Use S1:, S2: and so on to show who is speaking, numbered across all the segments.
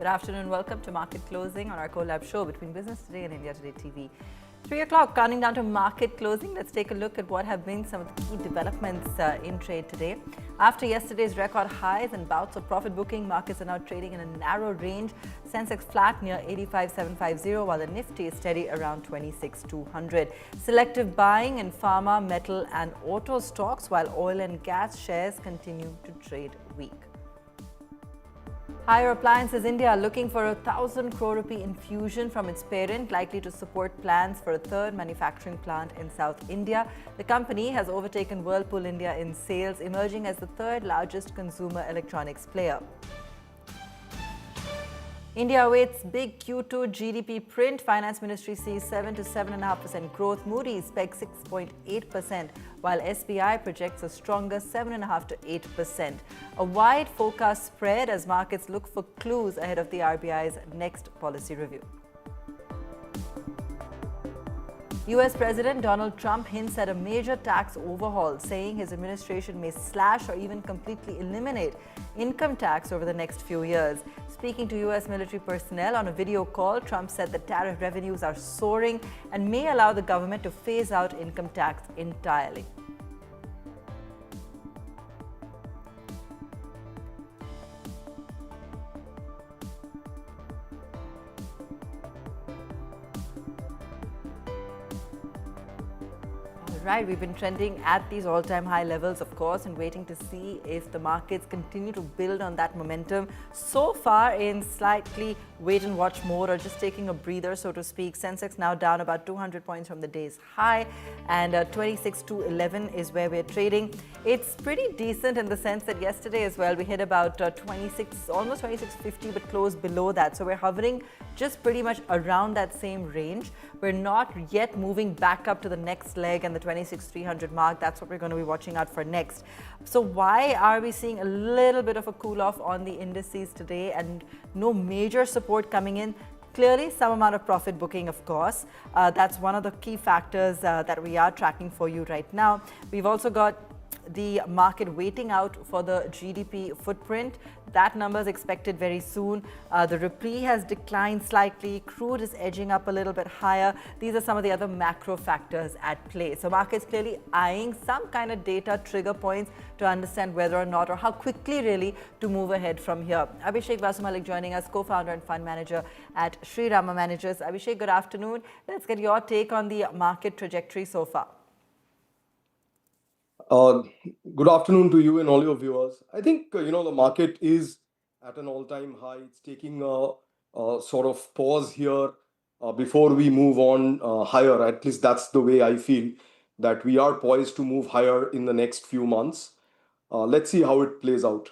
S1: Good afternoon. Welcome to Market Closing on our collab show between Business Today and India Today TV. 3 o'clock, counting down to market closing. Let's take a look at what have been some of the key developments in trade today. After yesterday's record highs and bouts of profit booking, markets are now trading in a narrow range. Sensex flat near 85,750, while the Nifty is steady around 26,200. Selective buying in pharma, metal and auto stocks, while oil and gas shares continue to trade weak. Higher Appliances India are looking for a 1,000 crore rupee infusion from its parent, likely to support plans for a third manufacturing plant in South India. The company has overtaken Whirlpool India in sales, emerging as the third largest consumer electronics player. India awaits big Q2 GDP print. Finance Ministry sees 7 to 7.5% growth. Moody's pegs 6.8%, while SBI projects a stronger 7.5 to 8%. A wide forecast spread as markets look for clues ahead of the RBI's next policy review. US President Donald Trump hints at a major tax overhaul, saying his administration may slash or even completely eliminate income tax over the next few years. Speaking to US military personnel on a video call, Trump said that tariff revenues are soaring and may allow the government to phase out income tax entirely. Right, we've been trending at these all-time high levels, of course, and waiting to see if the markets continue to build on that momentum. So far, in slightly wait-and-watch mode, or just taking a breather, so to speak. Sensex now down about 200 points from the day's high, and 26,211 is where we're trading. It's pretty decent in the sense that yesterday as well, we hit about almost 2650, but closed below that. So we're hovering just pretty much around that same range. We're not yet moving back up to the next leg and the 26,300 mark. That's what we're going to be watching out for next. So why are we seeing a little bit of a cool off on the indices today and no major support coming in? Clearly, some amount of profit booking, of course. That's one of the key factors that we are tracking for you right now. We've also got the market waiting out for the GDP footprint. That number is expected very soon. The rupee has declined slightly. Crude is edging up a little bit higher. These are some of the other macro factors at play. So markets clearly eyeing some kind of data trigger points to understand whether or not, or how quickly really to move ahead from here. Abhishek Vasumalik joining us, co-founder and fund manager at Sri Rama Managers. Abhishek, good afternoon. Let's get your take on the market trajectory so far.
S2: Good afternoon to you and all your viewers. I think, the market is at an all-time high. It's taking a sort of pause here before we move on higher. At least that's the way I feel, that we are poised to move higher in the next few months. Let's see how it plays out.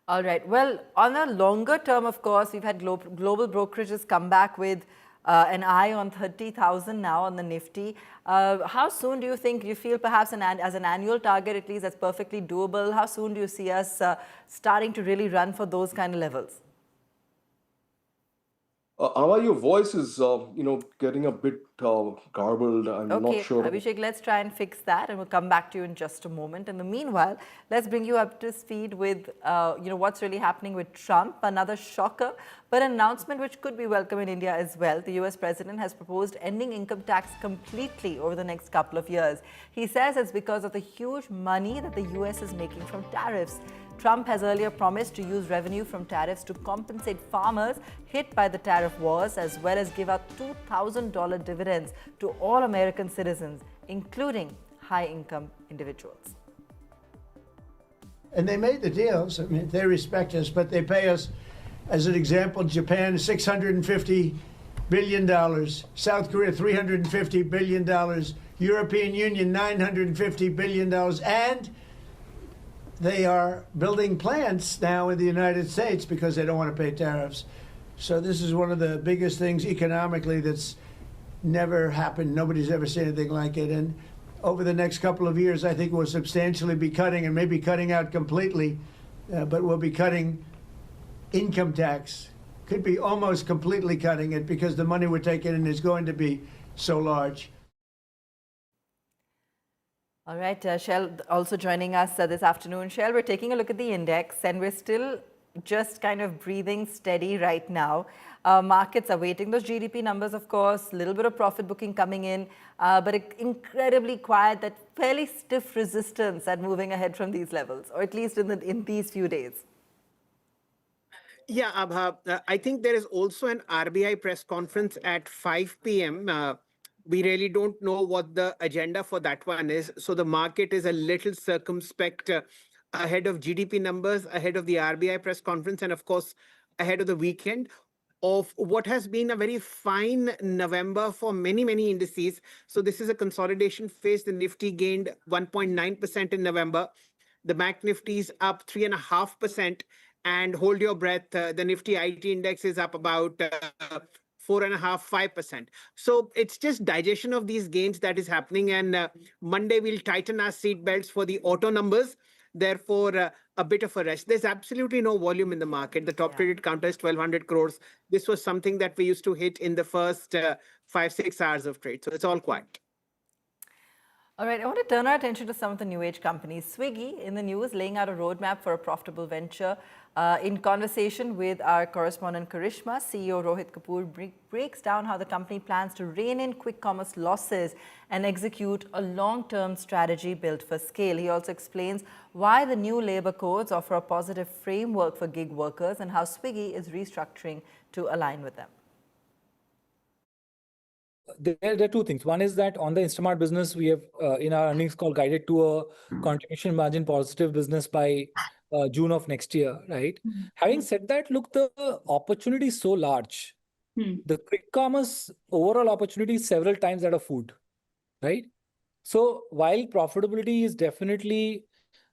S1: All right. Well, on a longer term, of course, we've had global brokerages come back with an eye on 30,000 now on the Nifty. How soon do you feel perhaps as an annual target, at least that's perfectly doable? How soon do you see us starting to really run for those kind of levels?
S2: Amma, your voice is, getting a bit garbled. I'm not sure.
S1: Abhishek, let's try and fix that, and we'll come back to you in just a moment. In the meanwhile, let's bring you up to speed with, what's really happening with Trump. Another shocker, but an announcement which could be welcome in India as well. The US president has proposed ending income tax completely over the next couple of years. He says it's because of the huge money that the US is making from tariffs. Trump has earlier promised to use revenue from tariffs to compensate farmers hit by the tariff wars, as well as give out $2,000 dividends to all American citizens, including high-income individuals.
S3: And they made the deals. I mean, they respect us, but they pay us, as an example, Japan $650 billion, South Korea $350 billion, European Union $950 billion, and they are building plants now in the United States because they don't want to pay tariffs. So this is one of the biggest things economically that's never happened. Nobody's ever seen anything like it. And over the next couple of years, I think we'll substantially be cutting, and maybe cutting out completely, but we'll be cutting income tax. Could be almost completely cutting it because the money we're taking in is going to be so large.
S1: All right, Shell also joining us this afternoon. Shell, we're taking a look at the index and we're still just kind of breathing steady right now. Markets are waiting those GDP numbers, of course, a little bit of profit booking coming in, but incredibly quiet, that fairly stiff resistance at moving ahead from these levels, or at least in these few days.
S4: Yeah, Abha, I think there is also an RBI press conference at 5 p.m. We really don't know what the agenda for that one is. So the market is a little circumspect ahead of GDP numbers, ahead of the RBI press conference, and of course, ahead of the weekend of what has been a very fine November for many, many indices. So this is a consolidation phase. The Nifty gained 1.9% in November. The Bank Nifty is up 3.5%. And hold your breath, the Nifty IT index is up about 4.5%, 5%. So it's just digestion of these gains that is happening. And Monday, we'll tighten our seatbelts for the auto numbers. Therefore, a bit of a rest. There's absolutely no volume in the market. The top traded counter is 1,200 crores. This was something that we used to hit in the first 5-6 hours of trade. So it's all quiet.
S1: All right, I want to turn our attention to some of the new age companies. Swiggy in the news laying out a roadmap for a profitable venture. In conversation with our correspondent Karishma, CEO Rohit Kapoor breaks down how the company plans to rein in quick commerce losses and execute a long-term strategy built for scale. He also explains why the new labor codes offer a positive framework for gig workers and how Swiggy is restructuring to align with them.
S5: There are two things. One is that on the Instamart business, we have in our earnings call guided to a contribution margin positive business by June of next year, right? Having said that, look, the opportunity is so large. The quick commerce overall opportunity is several times that of food, right? So while profitability is definitely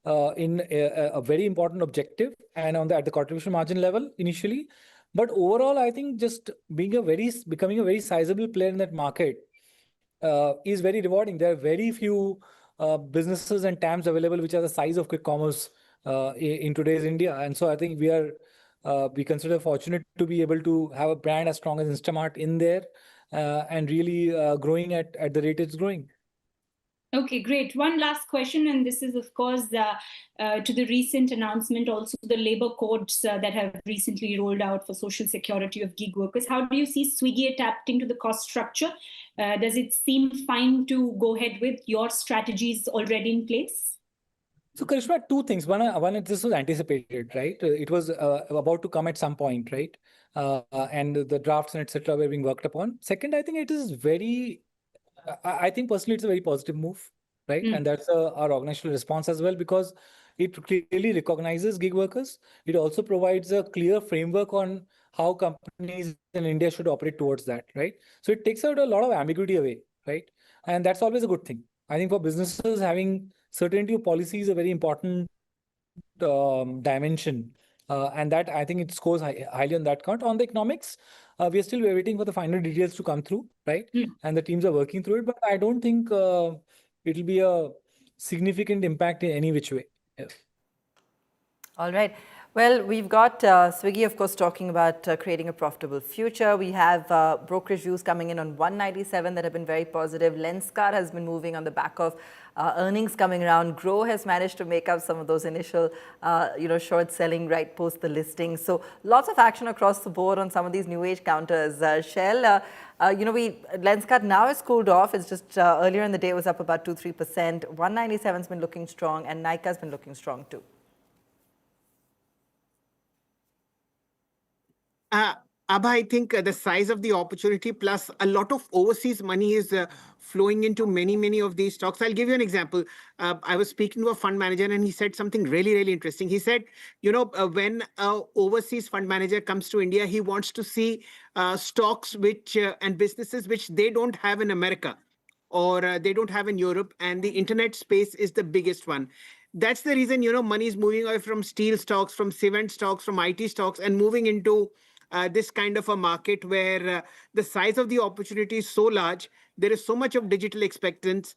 S5: in a very important objective and at the contribution margin level initially, but overall, I think just becoming a very sizable player in that market is very rewarding. There are very few businesses and TAMs available which are the size of quick commerce in today's India. And so I think we consider fortunate to be able to have a brand as strong as Instamart in there and really growing at the rate it's growing.
S6: Okay, great. One last question, and this is, of course, to the recent announcement, also the labor codes that have recently rolled out for social security of gig workers. How do you see Swiggy adapting to the cost structure? Does it seem fine to go ahead with your strategies already in place?
S5: So, Karishma, two things. One, this was anticipated, right? It was about to come at some point, right? And the drafts and etc. were being worked upon. Second, I think it is I think personally it's a very positive move, right? And that's our organizational response as well, because it clearly recognizes gig workers. It also provides a clear framework on how companies in India should operate towards that, right? So it takes out a lot of ambiguity away, right? And that's always a good thing. I think for businesses, having certainty of policy is a very important dimension. And that I think it scores highly on that count. On the economics, we are still waiting for the final details to come through, right? And the teams are working through it, but I don't think it will be a significant impact in any which way. Yeah.
S1: All right. Well, we've got Swiggy, of course, talking about creating a profitable future. We have brokerage views coming in on 197 that have been very positive. Lenskart has been moving on the back of earnings coming around. Grow has managed to make up some of those initial, short selling right post the listing. So lots of action across the board on some of these new age counters. Shell, Lenskart now is cooled off. It's just earlier in the day it was up about 2-3%. 197's been looking strong, and Nykaa's been looking strong too.
S4: Abha, I think the size of the opportunity plus a lot of overseas money is flowing into many of these stocks. I'll give you an example. I was speaking to a fund manager and he said something really interesting. He said, when an overseas fund manager comes to India, he wants to see stocks and businesses which they don't have in America or they don't have in Europe, and the internet space is the biggest one. That's the reason, money is moving away from steel stocks, from cement stocks, from IT stocks, and moving into this kind of a market where the size of the opportunity is so large. There is so much of digital acceptance,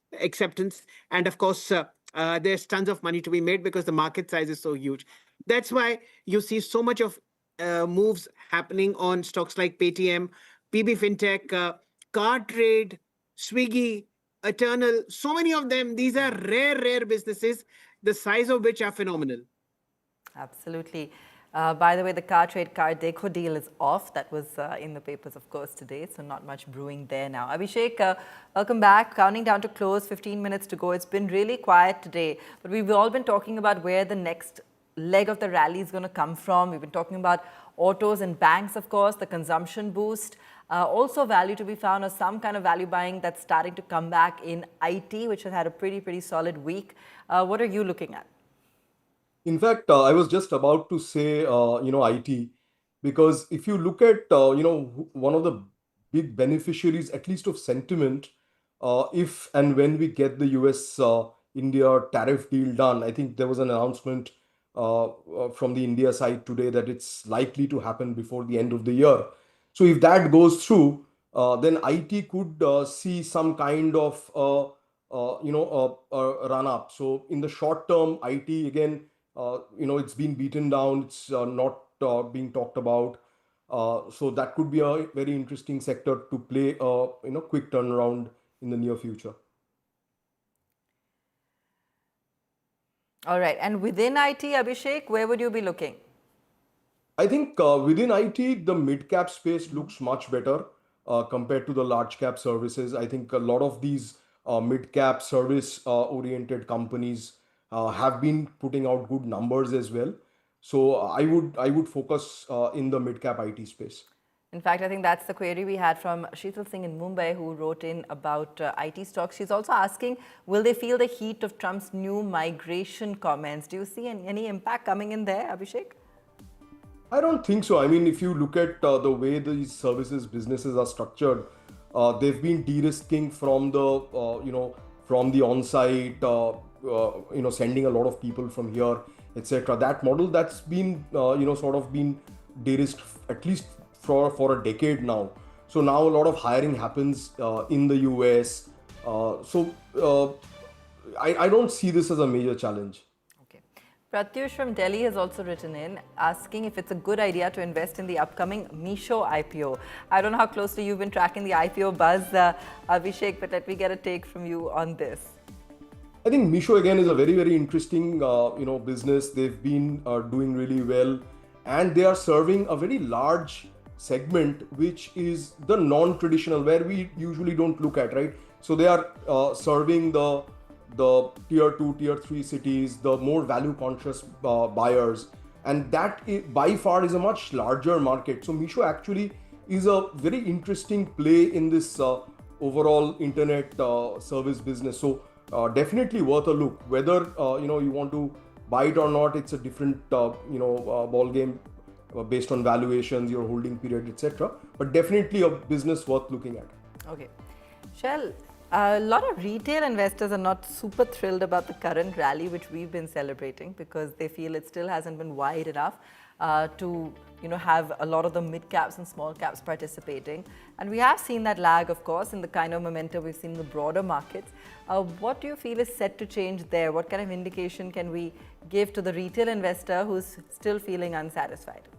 S4: and of course, there's tons of money to be made because the market size is so huge. That's why you see so much of moves happening on stocks like Paytm, PB Fintech, Cartrade, Swiggy, Eternal. So many of them. These are rare businesses, the size of which are phenomenal.
S1: Absolutely. By the way, the car trade car deco deal is off. That was in the papers, of course, today. So not much brewing there now. Abhishek, welcome back. Counting down to close, 15 minutes to go. It's been really quiet today. But we've all been talking about where the next leg of the rally is going to come from. We've been talking about autos and banks, of course, the consumption boost. Also value to be found, or some kind of value buying that's starting to come back in IT, which has had a pretty solid week. What are you looking at?
S2: In fact, I was just about to say, IT, because if you look at, one of the big beneficiaries, at least of sentiment, if and when we get the US India tariff deal done, I think there was an announcement from the India side today that it's likely to happen before the end of the year. So if that goes through, then IT could see some kind of, run up. So in the short term, IT again, it's been beaten down. It's not being talked about. So that could be a very interesting sector to play a quick turnaround in the near future.
S1: All right. And within IT, Abhishek, where would you be looking?
S2: I think within IT, the mid cap space looks much better compared to the large cap services. I think a lot of these mid cap service oriented companies have been putting out good numbers as well. So I would focus in the mid cap IT space.
S1: In fact, I think that's the query we had from Sheetal Singh in Mumbai, who wrote in about IT stocks. She's also asking, will they feel the heat of Trump's new migration comments? Do you see any impact coming in there, Abhishek?
S2: I don't think so. I mean, if you look at the way these services businesses are structured, they've been de-risking from the on-site, sending a lot of people from here, etc. That model that's been, sort of been de-risked at least for a decade now. So now a lot of hiring happens in the US. I don't see this as a major challenge.
S1: Okay. Pratyush from Delhi has also written in asking if it's a good idea to invest in the upcoming Meesho IPO. I don't know how closely you've been tracking the IPO buzz, Abhishek, but let me get a take from you on this.
S2: I think Meesho again is a very interesting business. They've been doing really well, and they are serving a very large segment, which is the non-traditional, where we usually don't look at, right? So they are serving the tier 2, tier 3 cities, the more value conscious buyers, and that by far is a much larger market. So Meesho actually is a very interesting play in this overall internet service business. So definitely worth a look. Whether you want to buy it or not, it's a different ball game based on valuations, your holding period, etc. But definitely a business worth looking at.
S1: Okay. Shell, a lot of retail investors are not super thrilled about the current rally, which we've been celebrating, because they feel it still hasn't been wide enough to have a lot of the mid caps and small caps participating. And we have seen that lag, of course, in the kind of momentum we've seen in the broader markets. What do you feel is set to change there? What kind of indication can we give to the retail investor who's still feeling unsatisfied?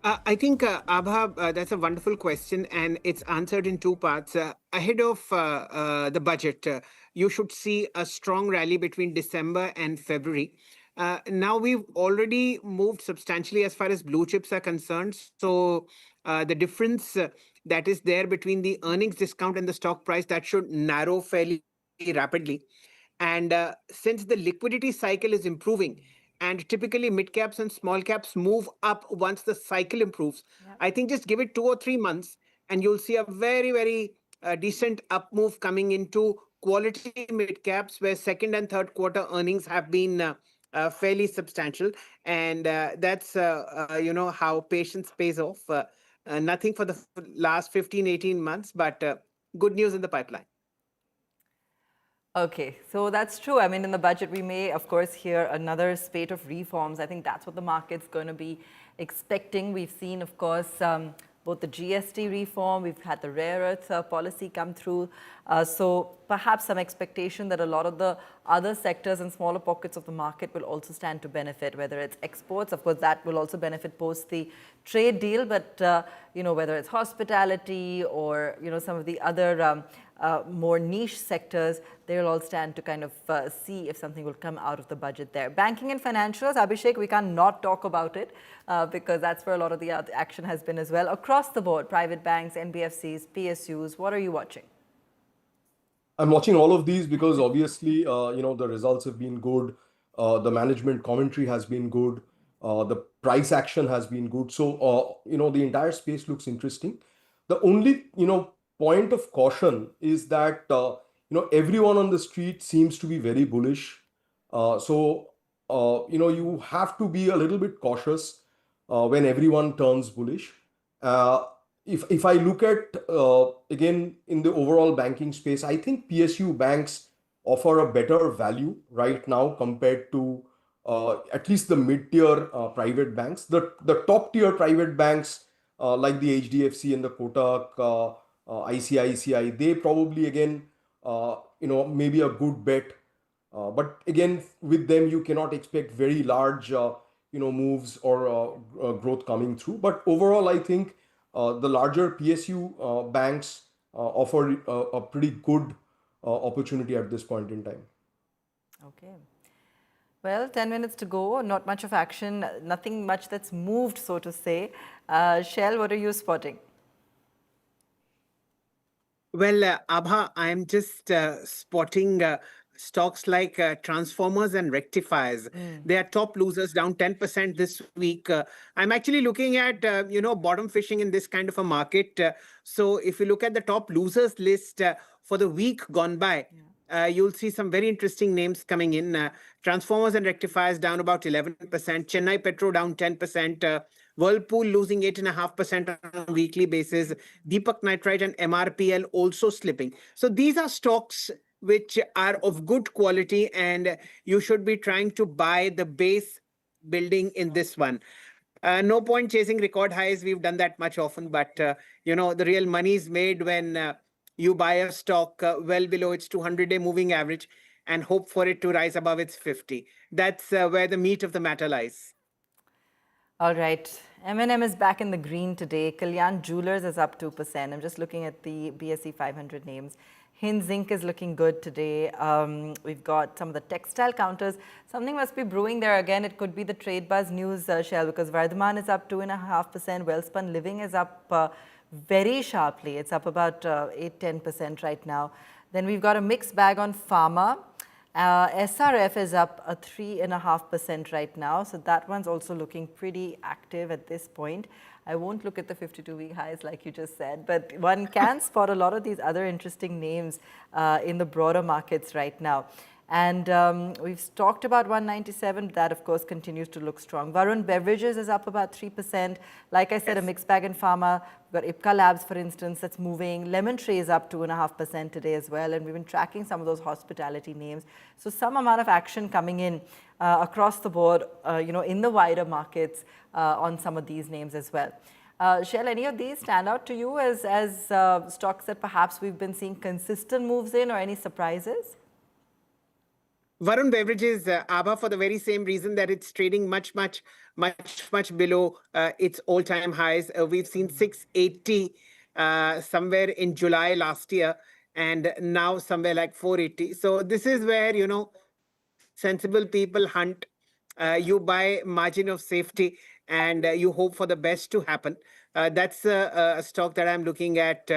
S4: I think, Abha, that's a wonderful question, and it's answered in two parts. Ahead of the budget, you should see a strong rally between December and February. Now we've already moved substantially as far as blue chips are concerned. So the difference that is there between the earnings discount and the stock price, that should narrow fairly rapidly. And since the liquidity cycle is improving, and typically mid caps and small caps move up once the cycle improves,
S1: Yeah.
S4: I think just give it 2 or 3 months and you'll see a very decent up move coming into quality mid caps, where second and third quarter earnings have been fairly substantial. And that's how patience pays off. Nothing for the last 15-18 months, but good news in the pipeline.
S1: Okay, so that's true. I mean, in the budget, we may, of course, hear another spate of reforms. I think that's what the market's going to be expecting. We've seen, of course, both the GST reform, we've had the rare earth policy come through. So perhaps some expectation that a lot of the other sectors and smaller pockets of the market will also stand to benefit, whether it's exports, of course, that will also benefit post the trade deal, but, whether it's hospitality or, some of the other more niche sectors, they'll all stand to kind of see if something will come out of the budget there. Banking and financials, Abhishek, we can't not talk about it because that's where a lot of the action has been as well. Across the board, private banks, NBFCs, PSUs, what are you watching?
S2: I'm watching all of these because obviously, the results have been good. The management commentary has been good. The price action has been good. So, the entire space looks interesting. The only, point of caution is that, everyone on the street seems to be very bullish. You have to be a little bit cautious when everyone turns bullish. Uh, if I look at again in the overall banking space, I think PSU banks offer a better value right now compared to at least the mid-tier private banks. The top-tier private banks like the HDFC and the Kotak, ICICI, they probably again maybe a good bet. But again, with them, you cannot expect very large, moves or growth coming through. But overall, I think the larger PSU banks offer a pretty good opportunity at this point in time.
S1: Okay. Well, 10 minutes to go, not much of action, nothing much that's moved, so to say. Shell, what are you spotting?
S4: Well, Abha, I'm just spotting stocks like transformers and rectifiers. They are top losers, down 10% this week. I'm actually looking at, bottom fishing in this kind of a market. So if you look at the top losers list for the week gone by, you'll see some very interesting names coming in. Transformers and rectifiers down about 11%. Chennai Petro down 10%. Whirlpool losing 8.5% on a weekly basis. Deepak Nitrite and MRPL also slipping. So these are stocks which are of good quality, and you should be trying to buy the base building in this one. No point chasing record highs. We've done that much often, but the real money is made when you buy a stock well below its 200-day moving average and hope for it to rise above its 50. That's where the meat of the matter lies.
S1: All right. M&M is back in the green today. Kalyan Jewelers is up 2%. I'm just looking at the BSE 500 names. Hind Zinc is looking good today. We've got some of the textile counters. Something must be brewing there again. It could be the trade buzz news, Shell, because Vardhaman is up 2.5%. Wellspun Living is up very sharply. It's up about 8-10% right now. Then we've got a mixed bag on pharma. SRF is up 3.5% right now. So that one's also looking pretty active at this point. I won't look at the 52-week highs like you just said, but one can spot a lot of these other interesting names in the broader markets right now. And we've talked about 197. That, of course, continues to look strong. Varun Beverages is up about 3%. Like I said, a mixed bag in pharma. We've got Ipca Labs, for instance, that's moving. Lemon Tree is up 2.5% today as well. And we've been tracking some of those hospitality names. So some amount of action coming in across the board, in the wider markets on some of these names as well. Shell, any of these stand out to you as stocks that perhaps we've been seeing consistent moves in, or any surprises?
S4: Varun Beverages, Abha, for the very same reason that it's trading much below its all-time highs. We've seen 680 somewhere in July last year, and now somewhere like 480. So this is where, sensible people hunt. You buy margin of safety, and you hope for the best to happen. That's a stock that I'm looking at.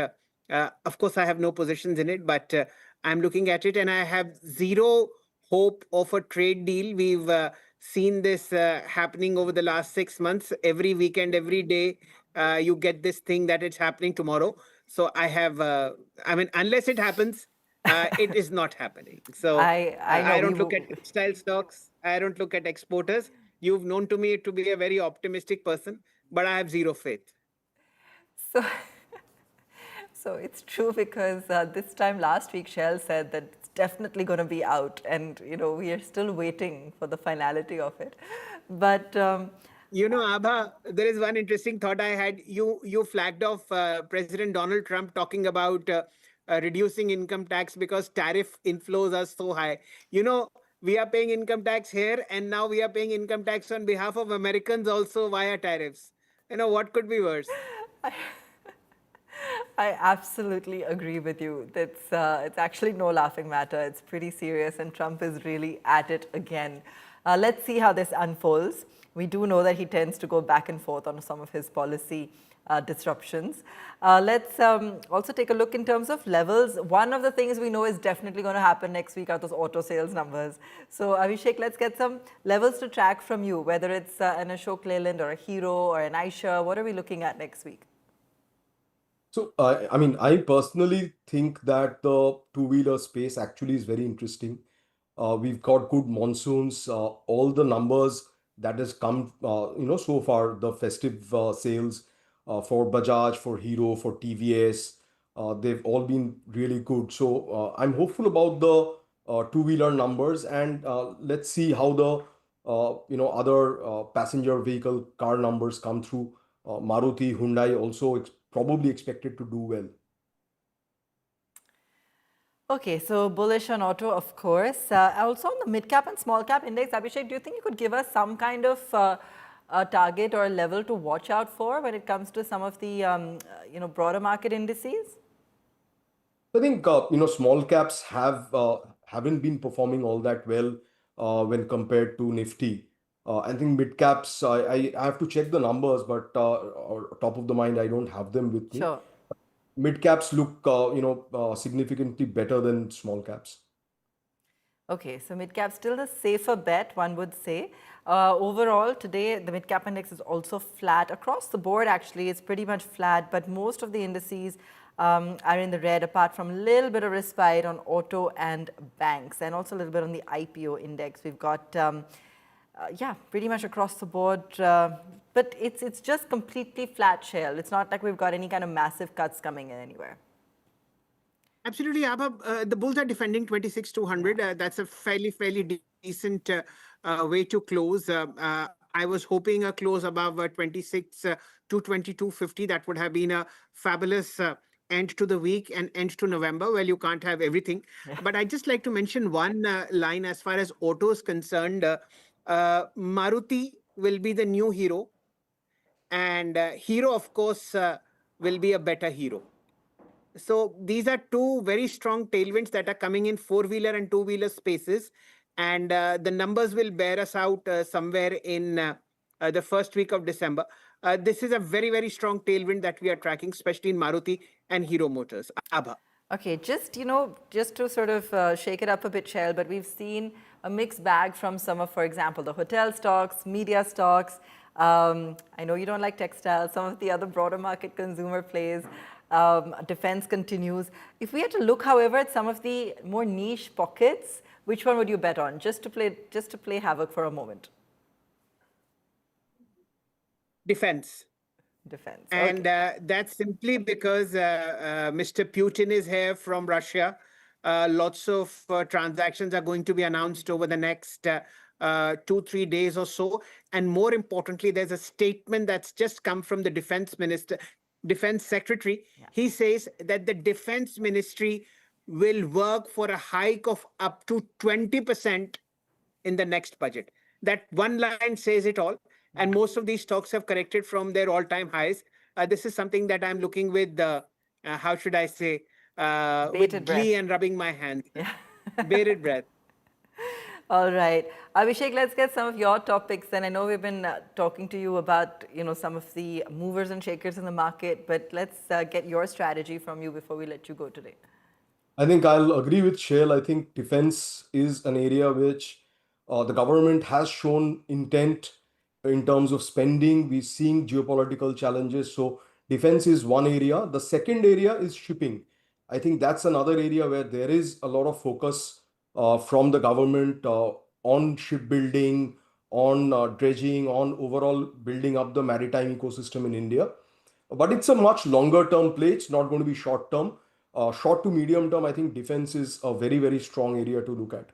S4: Of course, I have no positions in it, but I'm looking at it, and I have zero hope of a trade deal. We've seen this happening over the last 6 months. Every weekend, every day, you get this thing that it's happening tomorrow. So I have, unless it happens, it is not happening. So I don't look at textile stocks. I don't look at exporters. You've known to me to be a very optimistic person, but I have zero faith.
S1: So it's true, because this time last week, Shell said that it's definitely going to be out, and we are still waiting for the finality of it. But
S4: Abha, there is one interesting thought I had. You flagged off President Donald Trump talking about reducing income tax because tariff inflows are so high. We are paying income tax here, and now we are paying income tax on behalf of Americans also via tariffs. What could be worse?
S1: I absolutely agree with you. It's actually no laughing matter. It's pretty serious, and Trump is really at it again. Let's see how this unfolds. We do know that he tends to go back and forth on some of his policy disruptions. Let's also take a look in terms of levels. One of the things we know is definitely going to happen next week are those auto sales numbers. So Abhishek, let's get some levels to track from you, whether it's an Ashok Leyland or a Hero or an Aisha. What are we looking at next week?
S2: So, I mean, I personally think that the two-wheeler space actually is very interesting. We've got good monsoons. All the numbers that has come, so far, the festive sales for Bajaj, for Hero, for TVS, they've all been really good. So, I'm hopeful about the two-wheeler numbers, and let's see how the other passenger vehicle car numbers come through. Maruti, Hyundai also probably expected to do well.
S1: Okay, so bullish on auto, of course. Also on the mid-cap and small-cap index, Abhishek, do you think you could give us some kind of a target or a level to watch out for when it comes to some of the broader market indices?
S2: I think small caps haven't been performing all that well when compared to Nifty. I think mid caps. I have to check the numbers, but top of the mind, I don't have them with me.
S1: Sure.
S2: Mid caps look significantly better than small caps.
S1: Okay, so mid-cap still the safer bet, one would say. Overall, today, the mid-cap index is also flat. Across the board, actually, it's pretty much flat, but most of the indices are in the red, apart from a little bit of respite on auto and banks, and also a little bit on the IPO index. We've got, pretty much across the board, but it's just completely flat shell. It's not like we've got any kind of massive cuts coming in anywhere.
S4: Absolutely, Abha. The bulls are defending 26,200. That's a fairly decent way to close. I was hoping a close above 26 to 2250. That would have been a fabulous end to the week and end to November. Well, you can't have everything. Yeah. But I'd just like to mention one line as far as auto is concerned. Maruti will be the new hero. And Hero, of course, will be a better hero. So these are two very strong tailwinds that are coming in four-wheeler and two-wheeler spaces. And the numbers will bear us out somewhere in the first week of December. This is a very strong tailwind that we are tracking, especially in Maruti and Hero Motors. Abha.
S1: Okay, just to sort of shake it up a bit, Shell, but we've seen a mixed bag from some of, for example, the hotel stocks, media stocks. I know you don't like textiles, some of the other broader market consumer plays. Defense continues. If we had to look, however, at some of the more niche pockets, which one would you bet on? Just to play havoc for a moment.
S4: Defense. And
S1: okay.
S4: That's simply because Mr. Putin is here from Russia. Lots of transactions are going to be announced over the next 2-3 days or so. And more importantly, there's a statement that's just come from the Defense Secretary. Yeah. He says that the Defense Ministry will work for a hike of up to 20% in the next budget. That one line says it all. And most of these stocks have corrected from their all-time highs. This is something that I'm looking with, how should I say, with glee and rubbing my hands. Yeah. Bated breath.
S1: All right. Abhishek, let's get some of your topics. And I know we've been talking to you about, some of the movers and shakers in the market, but let's get your strategy from you before we let you go today.
S2: I think I'll agree with Shale. I think defense is an area which the government has shown intent in terms of spending. We're seeing geopolitical challenges. So defense is one area. The second area is shipping. I think that's another area where there is a lot of focus from the government on shipbuilding, on dredging, on overall building up the maritime ecosystem in India. But it's a much longer term play. It's not going to be short term. Short to medium term, I think defense is a very strong area to look at.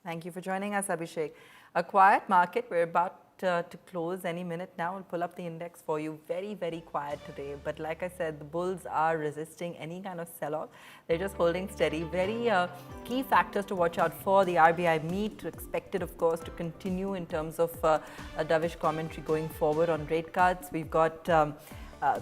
S1: Thank you for joining us, Abhishek. A quiet market. We're about to close any minute now. We'll pull up the index for you. Very quiet today. But like I said, the bulls are resisting any kind of sell-off. They're just holding steady. Very key factors to watch out for. The RBI meet, expected, of course, to continue in terms of a dovish commentary going forward on rate cuts. We've got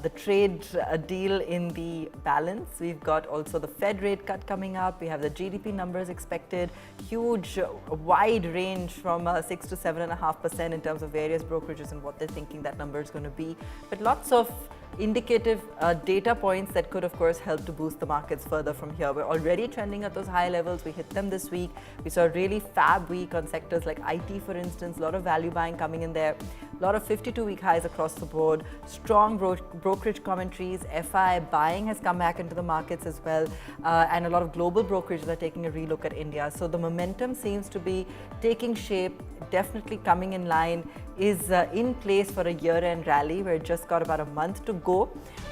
S1: the trade deal in the balance. We've got also the Fed rate cut coming up. We have the GDP numbers expected, huge, wide range from 6 to 7.5% in terms of various brokerages and what they're thinking that number is going to be. But lots of indicative data points that could, of course, help to boost the markets further from here. We're already trending at those high levels. We hit them this week. We saw a really fab week on sectors like IT, for instance, a lot of value buying coming in there, a lot of 52-week highs across the board, strong brokerage commentaries, FI buying has come back into the markets as well, and a lot of global brokerages are taking a relook at India. So the momentum seems to be taking shape, definitely coming in line, is in place for a year-end rally. We're just got about a month to go,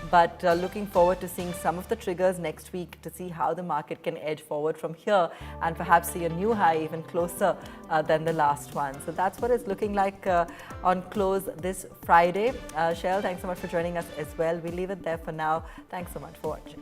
S1: but looking forward to seeing some of the triggers next week to see how the market can edge forward from here and perhaps see a new high even closer than the last one. So that's what it's looking like on close this Friday. Shell, thanks so much for joining us as well. We leave it there for now. Thanks so much for watching.